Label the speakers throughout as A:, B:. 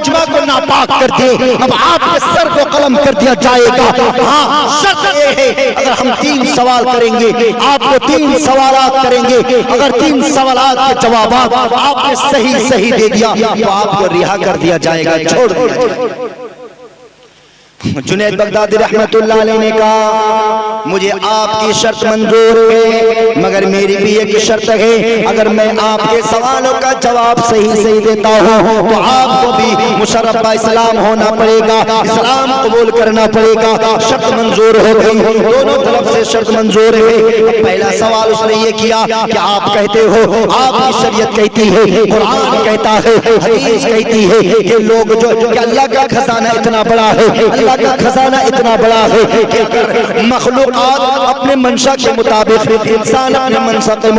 A: مجمع کو ناپاک کر دیے، اب آپ کے سر کو قلم کر دیا جائے گا۔ ہاں شرط یہ ہے اگر ہم 3 سوال کریں گے، آپ کو 3 سوالات کریں گے، اگر 3 سوالات کے جوابات آپ نے صحیح دے دیا تو آپ کو رہا کر دیا جائے گا، چھوڑ دیا جائے گا۔ جنید بغدادی رحمت اللہ علیہ نے کہا مجھے آپ کی شرط منظور ہے، مگر میری بھی ایک شرط ہے، اگر میں آپ کے سوالوں کا جواب صحیح دیتا ہوں تو آپ کو بھی مشرف با اسلام ہونا پڑے گا، اسلام قبول کرنا پڑے گا۔ شرط منظور ہو گئی، دونوں طرف سے شرط منظور ہے۔ پہلا سوال اس نے یہ کیا کہ آپ کہتے ہو، آپ کی شریعت کہتی ہے، قرآن کہتا ہے، حدیث کہتی ہے کہ لوگ کہ اللہ کا خزانہ اتنا بڑا ہے، اللہ کا خزانہ اتنا بڑا ہے کہ اگر مخلوقات اپنے منشا کے مطابق، انسان اپنے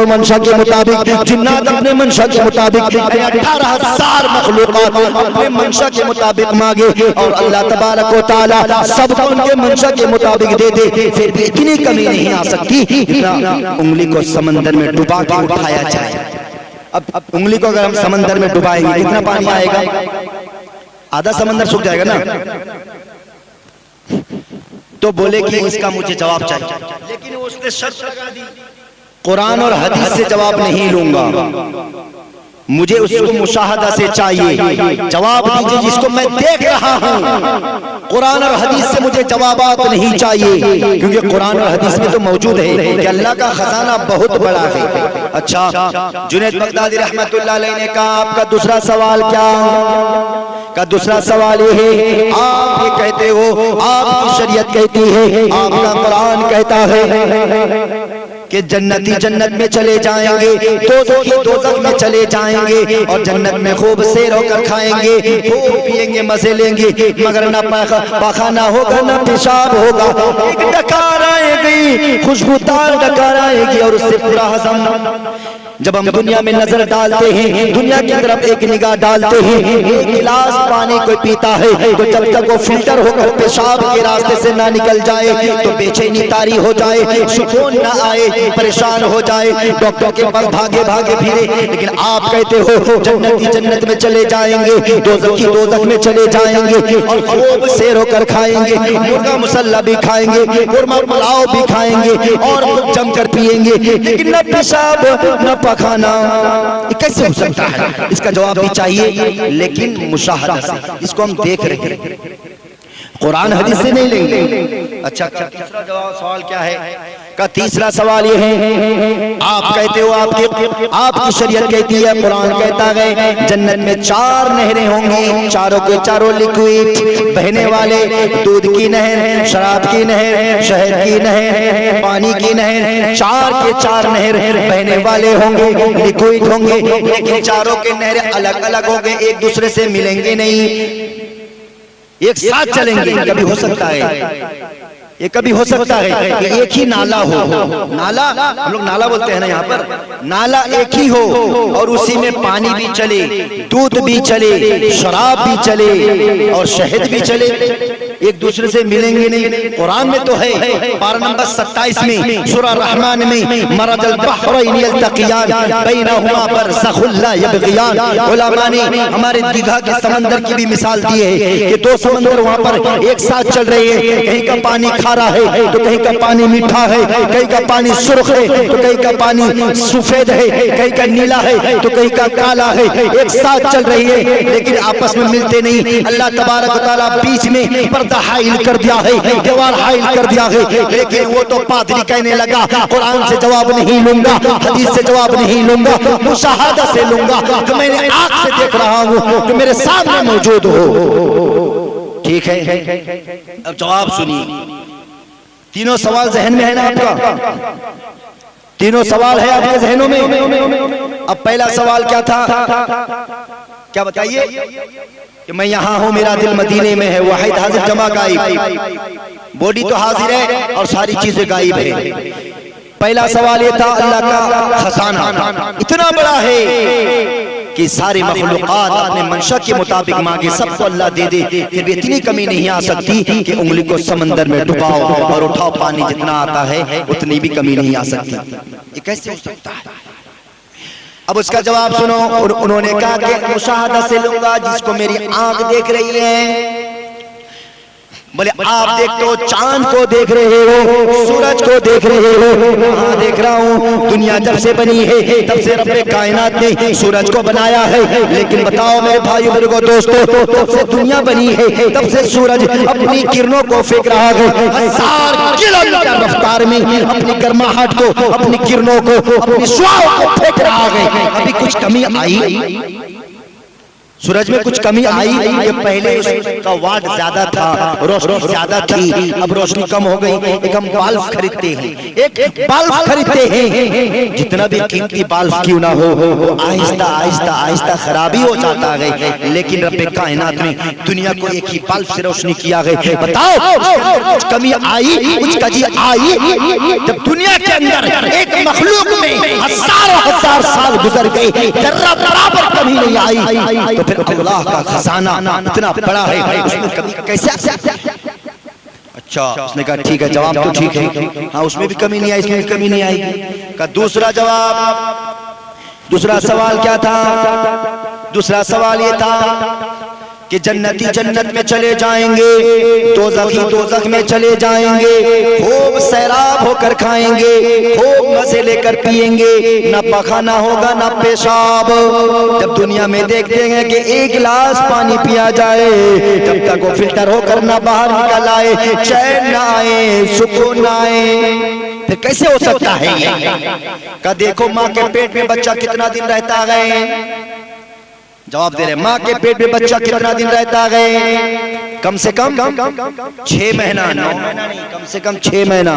A: منشا کے مطابق، جنات اپنے منشا کے مطابق، 18,000 مخلوقات اپنے منشا کے مطابق مانگے اور اللہ تبارک و تعالی سب کو ان کے منشا کے مطابق دے دے، پھر بھی اتنی کمی نہیں آ سکتی اتنا انگلی کو سمندر میں ڈبا کے اٹھایا جائے۔ اب انگلی کو اگر ہم سمندر میں ڈبائیں گے کتنا پانی آئے گا؟ آدھا سمندر سوکھ جائے گا نا۔ تو بولے کہ اس کا مجھے جواب چاہیے، لیکن اس نے شرط لگا دی قرآن اور حدیث سے جواب نہیں لوں گا، مجھے اس کو مشاہدہ سے چاہیے، جواب دیجئے جس کو میں دیکھ رہا ہوں، قرآن اور حدیث سے مجھے جوابات نہیں چاہیے، کیونکہ قرآن اور حدیث میں تو موجود ہے کہ اللہ کا خزانہ بہت بڑا ہے۔ اچھا جنید بغدادی رحمت اللہ علیہ نے کہا آپ کا دوسرا سوال کیا؟ کا دوسرا سوال یہ ہے آپ یہ کہتے ہو، آپ کی شریعت کہتی ہے، آپ کا قرآن کہتا ہے کہ جنتی جنت میں چلے جائیں گے، دوزخی دوزخ میں چلے جائیں گے، اور جنت میں خوب سیر ہو کر کھائیں گے، خوب پیئیں گے، مزے لیں گے، مگر نہ پاخانہ ہوگا نہ پیشاب ہوگا، ایک ڈکار آئے گی، خوشبودار ڈکار آئے گی اور اس سے پورا ہضم۔ جب ہم دنیا میں نظر ڈالتے ہیں، دنیا کی طرف ایک نگاہ ڈالتے ہیں، ایک گلاس پانی کوئی پیتا ہے تو جب تک وہ فلٹر ہو کر پیشاب کے راستے سے نہ نکل جائے تو بے چینی طاری ہو جائے، سکون نہ آئے، پریشان ہو جائے، ڈاکٹر کے پاس بھاگے پھرے۔ لیکن آپ کہتے ہو جنتی جنت میں چلے جائیں گے، دوزخی دوزخ میں چلے جائیں گے، اور خوب سیر ہو کر کھائیں گے، مرغا مسلح بھی کھائیں گے، قورمہ پلاؤ بھی کھائیں گے، اور کچھ جم کر پیئیں گے، لیکن نہ پیشاب نہ پخانا۔ یہ کیسے ہو سکتا ہے؟ اس کا جواب بھی چاہیے، لیکن مشاہدہ سے، اس کو ہم دیکھ رہے ہیں، قرآن حدیث سے نہیں لیں گے۔ اچھا تیسرا سوال کیا ہے؟ کا تیسرا سوال یہ ہے آپ کہتے ہو آپ کی شریعت کہتی ہے، قرآن کہتا ہے جنت میں 4 نہریں ہوں گی، چاروں کے چاروں لکوئڈ بہنے والے، دودھ کی نہر، شراب کی نہر، شہد کی نہر، پانی کی نہر، 4 کے 4 نہر بہنے والے ہوں گے، لکوئڈ ہوں گے، لیکن چاروں کے نہریں الگ الگ ہوں گے، ایک دوسرے سے ملیں گے نہیں، ایک ساتھ چلیں گے۔ کبھی ہو سکتا ہے یہ کبھی ہو سکتا ہے کہ ایک ہی نالا ہو، نالا ہم لوگ نالا بولتے ہیں نا یہاں پر، نالا ایک ہی ہو اور اسی میں پانی بھی چلے، دودھ بھی چلے، شراب بھی چلے اور شہد بھی چلے، ایک دوسرے سے ملیں گے نہیں۔ قرآن میں تو ہے، پارہ نمبر 27 میں سورہ رحمان میں مرج البحرین یلتقیان بینہما برزخ لا یبغیان، علماء نے ہمارے دیگھا کے سمندر کی بھی مثال دی ہے کہ 2 سمندر وہاں پر ایک ساتھ چل رہے ہیں، کہیں کا پانی کھارا ہے تو کہیں کا پانی میٹھا ہے، کہیں کا پانی سرخ ہے تو کہیں کا پانی سفید ہے، کہیں کا نیلا ہے تو کہیں کا کالا ہے، ایک ساتھ چل رہی ہے لیکن آپس میں ملتے نہیں۔ اللہ تبارک و تعالیٰ بیچ میں پردہ حائل کر دیا ہے، دیوار حائل کر دیا ہے، لیکن وہ تو پادری کہنے لگا قرآن سے جواب نہیں لوں گا، حدیث سے جواب نہیں لوں گا، مشاہدہ سے لوں گا کہ میں نے آنکھ سے دیکھ رہا ہوں کہ میرے سامنے موجود ہو۔ ٹھیک ہے، اب جواب سنیے۔ تینوں سوال ذہن میں ہے نا آپ کا؟ تینوں سوال ہے آپ کے ذہنوں میں؟ اب پہلا سوال کیا تھا؟ کیا بتائیے؟ کہ میں یہاں ہوں، میرا دل مدینے میں ہے، واحد حاضر جمع غائب، باڈی تو حاضر ہے اور ساری چیزیں غائب ہے۔ پہلا سوال یہ تھا اللہ کا خزانہ اتنا بڑا ہے کہ ساری مخلوقات اپنے منشا کے مطابق مانگے، سب کو اللہ دے دے، پھر بھی اتنی کمی نہیں آ سکتی کہ انگلی کو سمندر میں ڈباؤ اور اٹھاؤ، پانی جتنا آتا ہے اتنی بھی کمی نہیں آ سکتی۔ یہ کیسے ہو سکتا ہے؟ اب اس کا جواب سنو. انہوں نے کہا کہ مشاہدہ سے لوں گا جس کو میری آنکھ دیکھ رہی ہے. بولے آپ دیکھتے ہو چاند کو دیکھ رہے ہو, سورج کو دیکھ رہے ہو. ہاں دیکھ رہا ہوں. دنیا جب سے بنی ہے تب سے رب کائنات نے سورج کو بنایا ہے. لیکن بتاؤ میرے بھائیو بزرگو دوستو, تب سے دنیا بنی ہے تب سے سورج اپنی کرنوں کو پھینک رہا ہے 1000 کلومیٹر رفتار میں. اپنی گرماہٹ کو, اپنی کرنوں کو, اپنی شعاعوں کو پھینک رہا ہے. ابھی کچھ کمی آئی سورج میں؟ کچھ کمی آئی؟ یہ پہلے اس کا واٹ زیادہ تھا, روشنی زیادہ تھی, اب روشنی کم ہو گئی. ایک ہم بالف خریدتے ہیں, ایک بالف خریدتے ہیں, جتنا بھی قیمتی بالف کیوں نہ ہو وہ آہستہ آہستہ آہستہ خرابی ہو جاتا ہے. لیکن رب کائنات نے دنیا کو ایک ہی بالف سے روشنی کیا ہے. بتاؤ کچھ کمی آئی, کچھ کجی آئی؟ جب دنیا کے اندر ایک مخلوق میں ہزاروں ہزار سال گزر گئے, ذرہ برابر کمی نہیں آئی, تو پھر اللہ کا خزانہ اتنا بڑا ہے, اس میں کمی کیسے؟ اچھا اس نے کہا ٹھیک ہے, جواب تو ٹھیک ہے. ہاں اس میں بھی کمی نہیں آئی, اس میں بھی کمی نہیں آئی. کہا دوسرا جواب, دوسرا سوال کیا تھا؟ دوسرا سوال یہ تھا کہ جنتی جنت میں چلے جائیں گے, دوزخی دوزخ میں چلے جائیں گے, خوب سیراب ہو کر کھائیں گے, خوب مزے لے کر پیئیں گے, نہ پخانہ ہوگا نہ پیشاب. جب دنیا میں دیکھتے ہیں کہ ایک گلاس پانی پیا جائے جب تک وہ فلٹر ہو کر نہ باہر نکل آئے, چین نہ آئے, سکون نہ آئے, پھر کیسے ہو سکتا ہے یہ؟ کہ دیکھو ماں کے پیٹ میں بچہ کتنا دن رہتا ہے. جواب دے رہے, ماں کے پیٹ میں بچہ کتنا دن رہتا ہے؟ کم سے کم 6 مہینہ, 9 مہینہ نہیں, کم سے کم 6 مہینہ.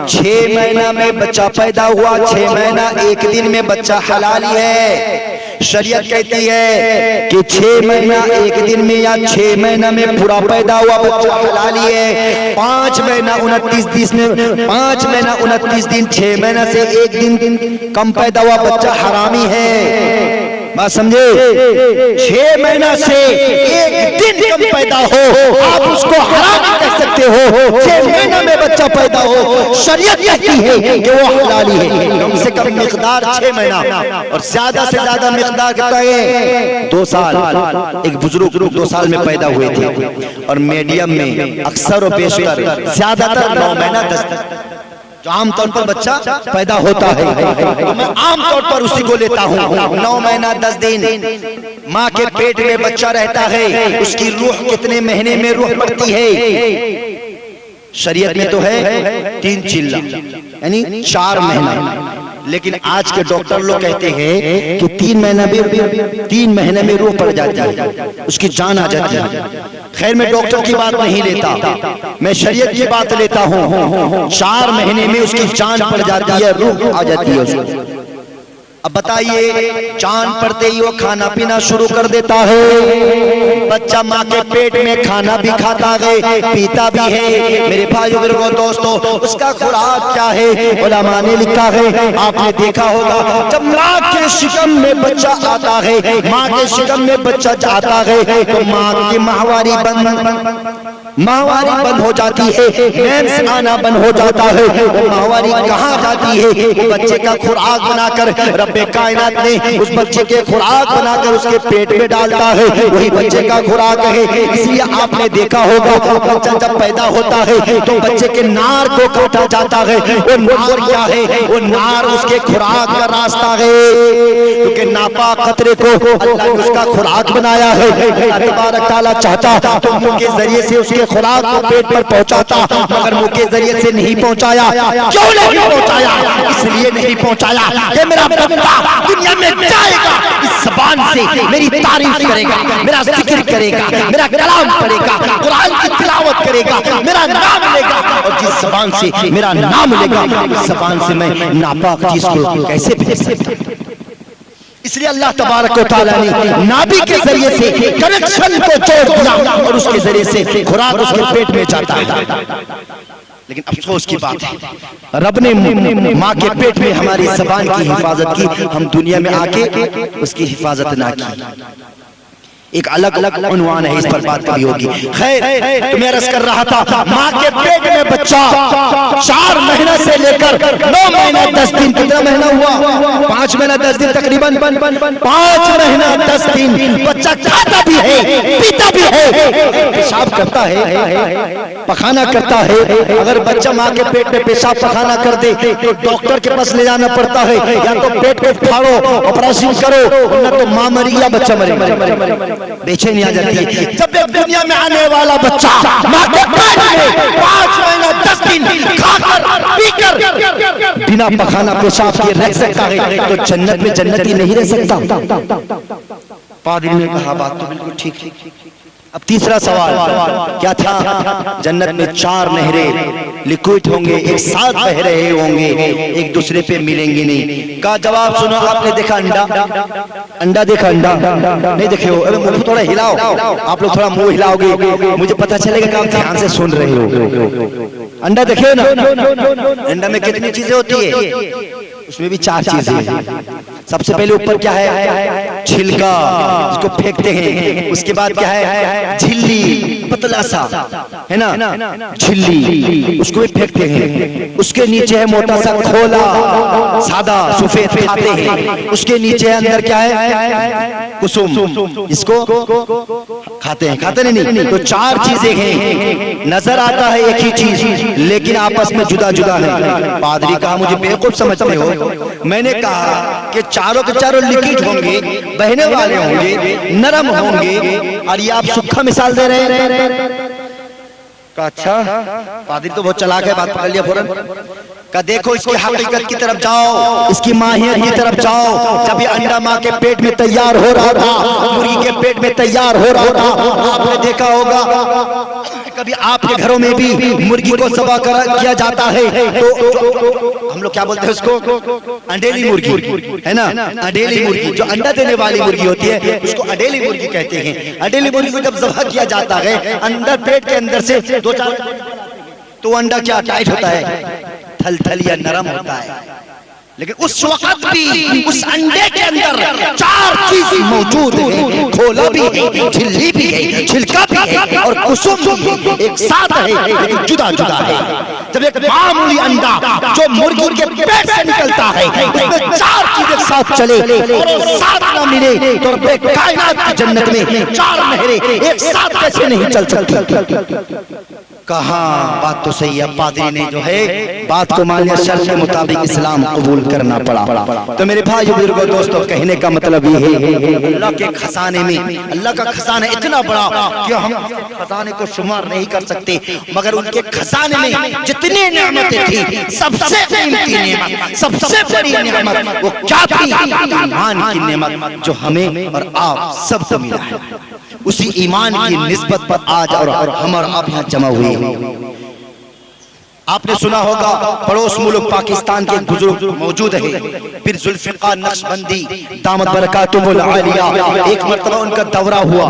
A: 6 مہینہ میں بچہ پیدا ہوا, 6 مہینہ ایک دن میں بچہ حلالی ہے. شریعت کہتی ہے کہ 6 مہینہ ایک دن میں یا 6 مہینہ میں پورا پیدا ہوا بچہ حلالی ہے. 5 مہینہ 29 دن میں, 5 مہینہ 29 دن, 6 مہینہ سے ایک دن کم پیدا ہوا بچہ حرامی ہے. بات سمجھے؟ 6 مہینہ سے ایک دن کم پیدا ہو آپ اس کو حرام کہہ سکتے ہو. 6 مہینہ میں بچہ پیدا ہو شریعت کہتی ہے کہ وہ حلالی ہے. کم سے کم مقدار 6 مہینہ, اور زیادہ سے زیادہ مقدار کہتا ہے 2 سال. ایک بزرگ 2 سال میں پیدا ہوئے تھے, اور میڈیم میں اکثر و بیشتر زیادہ تر 9 مہینہ 10 جو عام طور پر بچہ پیدا ہوتا ہے. میں عام طور پر اسی کو لیتا ہوں. 9 مہینہ 10 دن ماں کے پیٹ میں بچہ رہتا ہے. اس کی روح کتنے مہینے میں روح پڑتی ہے؟ شریعت میں تو ہے 3 چلہ یعنی 4 مہینہ. لیکن آج کے ڈاکٹر لوگ کہتے ہیں کہ 3 مہینے میں روح پڑ جاتی ہے, اس کی جان آ جاتی ہے. خیر میں ڈاکٹر کی بات نہیں لیتا, میں شریعت کی بات لیتا ہوں. 4 مہینے میں اس کی جان پڑ جاتی ہے, روح آ جاتی ہے اس کو. اب بتائیے, چاند پڑتے ہی وہ کھانا پینا شروع کر دیتا ہے. بچہ ماں کے پیٹ میں کھانا بھی کھاتا ہے, پیتا بھی ہے. میرے بھائیو بزرگو دوستو, اس کا خوراک کیا ہے؟ علماء نے لکھا ہے, آپ نے دیکھا ہوگا جب ماں کے شکم میں بچہ آتا ہے, ماں کے شکم میں بچہ جاتا ہے تو ماں کی ماہواری بند ہو جاتی ہے, مینس آنا بند ہو جاتا ہے. وہ ماہواری کہاں جاتی ہے؟ بچے کا خوراک بنا کر رب کائنات نے اس بچے کے خوراک بنا کر اس کے پیٹ میں ڈالتا ہے, وہی بچے کا خوراک ہے. اس لیے آپ نے دیکھا ہوگا بچہ جب پیدا ہوتا ہے تو بچے کے نار کو کاٹا جاتا ہے. وہ نار کیا ہے؟ وہ نار اس کے خوراک کا راستہ ہے, کیونکہ ناپاک قطرے کو اللہ نے اس کا خوراک بنایا ہے. اللہ تبارک تعالیٰ چاہتا تو منہ کے ذریعے سے اس کے خوراک کو پیٹ پر پہنچاتا, مگر منہ کے ذریعے سے نہیں پہنچایا. کیوں نہیں پہنچایا؟ اس لیے نہیں پہنچایا کہ میرا بندہ دنیا میں جائے گا, اس زبان سے میری تعریف کرے گا, میرا ذکر کرے گا, میرا کلام پڑھے گا, قرآن کی تلاوت کرے گا, میرا نام لے گا. اور جس زبان سے میرا نام لے گا اس زبان سے میں ناپاک چیز کو کیسے بھیج سکتا ہوں؟ اس لیے اللہ تبارک و تعالیٰ نے نابی کے ذریعے سے کنیکشن کو جوڑ دیا, اور اس کے ذریعے سے خوراک اس کے پیٹ میں جاتا ہے. لیکن افسوس کی بات ہے رب نے ماں کے پیٹ میں ہماری زبان کی حفاظت کی, ہم دنیا میں آ کے اس کی حفاظت نہ کی. ایک الگ عنوان ہے، اس پر بات کبھی ہوگی۔ خیر، تو میں عرض کر رہا تھا ماں کے پیٹ میں بچہ 4 مہینہ سے لے کر 9 مہینہ 10 دن، کتنا مہینہ ہوا؟ 5 مہینہ 10 دن تقریباً 5 مہینہ 10 دن بچہ کھاتا بھی ہے، پیتا بھی ہے، پیشاب کرتا ہے، پخانہ کرتا ہے۔ اگر بچہ ماں کے پیٹ میں پیشاب پخانہ کر دے تو ڈاکٹر کے پاس لے جانا پڑتا ہے، یا تو پیٹ کو پھاڑو، آپریشن کرو، نہ تو ماں مری یا بچہ مرے۔ بے چینی آ جاتی ہے جب ایک دنیا میں آنے والا بچہ ماں کے پیٹ میں 5 مہینہ 10 دن کھا کر پی کر بنا پخانہ پیشاب کیے رہ سکتا ہے، تو جنت میں جنتی نہیں رہ سکتا۔ پادری نے کہا بات تو بالکل ٹھیک ہے۔ اب تیسرا سوال کیا تھا؟ جنت میں 4 نہریں لیکوئڈ ہوں گے، ایک ساتھ بہ رہے ہوں گے، ایک دوسرے پہ ملیں گے نہیں۔ کا جواب سنو، آپ نے دیکھا انڈا؟ انڈا دیکھا؟ انڈا نہیں دیکھے ہو؟ ارے منہ تھوڑا ہلاؤ، آپ لوگ تھوڑا منہ ہلاؤ گے مجھے پتہ چلے گا کہ آپ دھیان سے سن رہے ہو۔ انڈا دیکھے نا؟ انڈا میں کتنی چیزیں ہوتی ہے؟ اس میں بھی 4 چیزیں ہیں۔ سب سے پہلے اوپر کیا ہے؟ چھلکا، اس کو پھینکتے ہیں۔ اس کے بعد کیا ہے؟ جھلی، پتلا سا ہے نا، جھلی، اس کو بھی پھینکتے ہیں۔ اس کے نیچے ہے موٹا سا کھولا، سادہ سفید کھاتے ہیں۔ اس کے نیچے اندر کیا ہے؟ کسم، اس کو کھاتے ہیں، کھاتے نہیں۔ تو 4 چیزیں ہیں، نظر آتا ہے ایک ہی چیز لیکن آپس میں جدا جدا ہے۔ پادری کہا مجھے بیوقوف سمجھتے ہو؟ میں نے کہا کہ چاروں کے چاروں لیکوئڈ ہوں گے، بہنے والے ہوں گے، نرم ہوں گے، اور یہ آپ سکھا مثال دے رہے ہیں؟ کہا اچھا، پادری تو بہت چلاک ہے، بات پکڑ لیا فوراً۔ کہا دیکھو اس کی حقیقت کی طرف جاؤ، اس کی ماہیت کی طرف جاؤ۔ جب یہ انڈا ماں کے پیٹ میں تیار ہو رہا تھا، مرغی کے پیٹ میں تیار ہو رہا تھا، آپ نے دیکھا ہوگا کبھی آپ کے گھروں میں بھی مرغی کو ذبح کیا جاتا ہے تو ہم لوگ کیا بولتے ہیں اس کو؟ انڈیلی مرغی ہے نا، انڈیلی مرغی جو انڈا دینے والی مرغی ہوتی ہے اس کو انڈیلی مرغی کہتے ہیں۔ انڈیلی مرغی کو جب ذبح کیا جاتا ہے اندر پیٹ کے اندر سے 2-4 تو انڈا کیا ٹائٹ ہوتا ہے، تھل تھل یا نرم ہوتا ہے، لیکن اس وقت بھی اس انڈے کے اندر 4 چیز موجود ہیں، کھولا بھی ہے، جھلی بھی ہے، چھلکا بھی ہے اور کسم بھی ایک ساتھ ہے لیکن جدا جدا ہے۔ جب ایک معمولی انڈا جو مرغی کے پیٹ سے نکلتا ہے اس میں 4 چیز ایک ساتھ چلے اور ایک ساتھ نہ ملے تو رب کائنات کی جنت میں 4 نہریں ایک ساتھ کیسے نہیں چل سکتی؟ کہاں بات تو صحیح ہے، پادری نے جو ہے بات کو مان لیا، شرع کے مطابق اسلام قبول کرنا پڑا۔ تو میرے بھائی بزرگوں دوستو، کہنے کا مطلب یہ ہے اللہ کے خزانے میں، اللہ کا خزانہ اتنا بڑا کہ ہم خزانے کو شمار نہیں کر سکتے، مگر ان کے خزانے میں جتنی نعمتیں تھیں سب سے قیمتی نعمت، سب سے بڑی نعمت وہ کیا تھی؟ ایمان کی نعمت جو ہمیں اور آپ سب کو ملا ہے۔ اسی ایمان کی نسبت پر آج اور ہم اور آپ یہاں جمع ہوئے ہیں۔ آپ نے سنا ہوگا پڑوس ملک پاکستان کے بزرگ موجود ہیں، پھر ذوالفقار نقشبندی دامت برکاتہم العالیہ، ایک مرتبہ ان کا دورہ ہوا،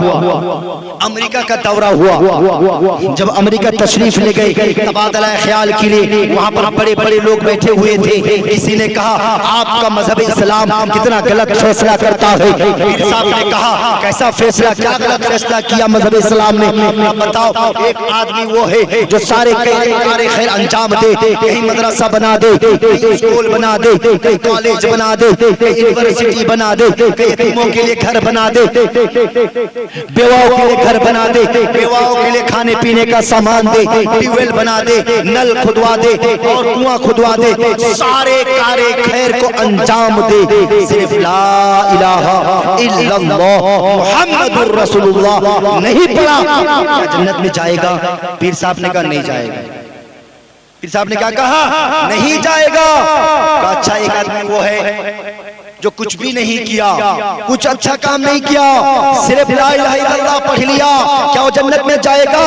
A: امریکہ کا دورہ ہوا۔ جب امریکہ تشریف لے گئے تبادلہ خیال کے لیے، وہاں پر بڑے بڑے لوگ بیٹھے ہوئے تھے۔ کسی نے کہا آپ کا مذہب اسلام کتنا غلط فیصلہ کرتا ہے۔ پیر صاحب نے کہا کیسا فیصلہ، کیا غلط فیصلہ کیا مذہب اسلام نے؟ بتاؤ، ایک آدمی وہ ہے جو سارے کارے خیر انجام دے، کہیں مدرسہ بنا دے، کہیں اسکول بنا دے، کہیں کالج بنا دے، کہیں یونیورسٹی بنا دے، کہیں یتیموں کے لیے گھر بنا دے، بیواؤں کے لیے گھر بنا دے، بیواؤں کے لیے کھانے پینے کا سامان دے، ٹیوب ویل بنا دے، نل کھدوا دے اور کنواں کھدوا دے، سارے کارے خیر کو انجام دے، صرف لا الہ الا اللہ محمد الرسول اللہ نہیں پڑھا، کیا جنت میں جائے گا؟ پیر صاحب نے کہا نہیں جائے گا۔ پیر صاحب نے کیا کہا؟ نہیں جائے گا۔ کہا اچھا، ایک آدمی وہ ہے جو کچھ بھی نہیں کیا، کچھ اچھا کام نہیں کیا، صرف لا الہ الا اللہ پڑھ لیا، کیا وہ جنت میں جائے گا؟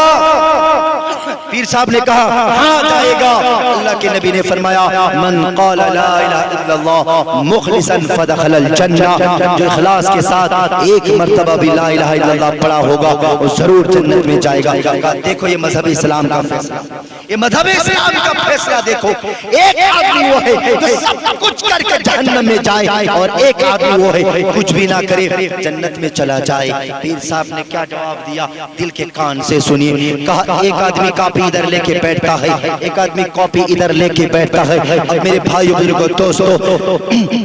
A: پیر صاحب نے کہا ہاں جائے گا. اللہ کے نبی نے فرمایا من قال لا الہ الا اللہ مخلصا فدخل الجنہ, جو اخلاص کے ساتھ ایک مرتبہ بھی لا الہ الا اللہ پڑھا ہوگا وہ ضرور جنت میں جائے گا. دیکھو یہ مذہب اسلام کا فیصلہ, یہ مذہب اسلام کا فیصلہ دیکھو. ایک آدمی وہ ہے جو سب کچھ کر کے جہنم میں جائے اور ایک آدمی وہ ہے کچھ بھی نہ کرے جنت میں چلا جائے. پیر صاحب نے کیا جواب دیا دل کے کان سے سنیے. کہا ایک آدمی کاپی ادھر لے کے بیٹھتا ہے, ایک آدمی کاپی ادھر لے کے بیٹھتا ہے. اب میرے بھائیو بزرگو دوستو,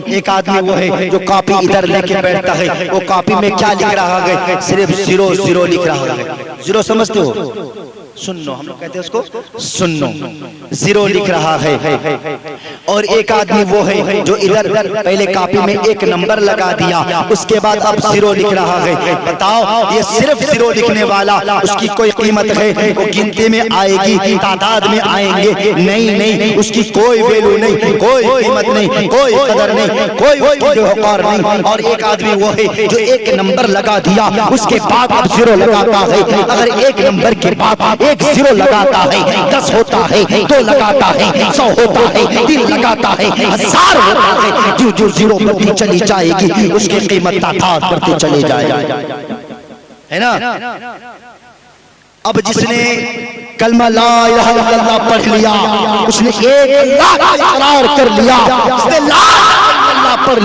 A: ایک آدمی وہ ہے جو کاپی ادھر لے کے بیٹھتا ہے, وہ کاپی میں کیا لکھ رہا ہے؟ صرف 0 لکھ رہا ہے. 0 سمجھتے ہو؟ سنو, ہم لوگ کہتے ہیں اس کو سنو. 0 لکھ رہا ہے. اور ایک آدمی وہ ہے جو ادھر پہلے کاپی میں ایک نمبر لگا دیا, اس کے بعد اب 0 لکھ رہا ہے. بتاؤ یہ صرف 0 لکھنے والا, اس کی کوئی قیمت ہے؟ وہ گنتی میں آئے گی, تعداد میں آئیں گے؟ نہیں, اس کی کوئی ویلو نہیں, کوئی قیمت نہیں, کوئی قدر نہیں, کوئی وقار نہیں. اور ایک آدمی وہ ہے جو ایک نمبر لگا دیا, اس کے بعد اب 0 لگاتا ہے. اگر ایک نمبر کے بعد ایک 0 لگاتا ہے 10 ہوتا ہے, 2 لگاتا ہے 100 ہوتا ہے, 3 لگاتا ہے 1000 ہوتا ہے. جو 0 بڑھتی چلی جائے گی اس کی قیمت تعداد بڑھتی چلی جائے گی, ہے نا. اب جس نے کلمہ لا الہ الا اللہ پڑھ لیا, اس نے 1 لاکھ اقرار کر لیا, اس نے لا الہ الا اللہ پڑھ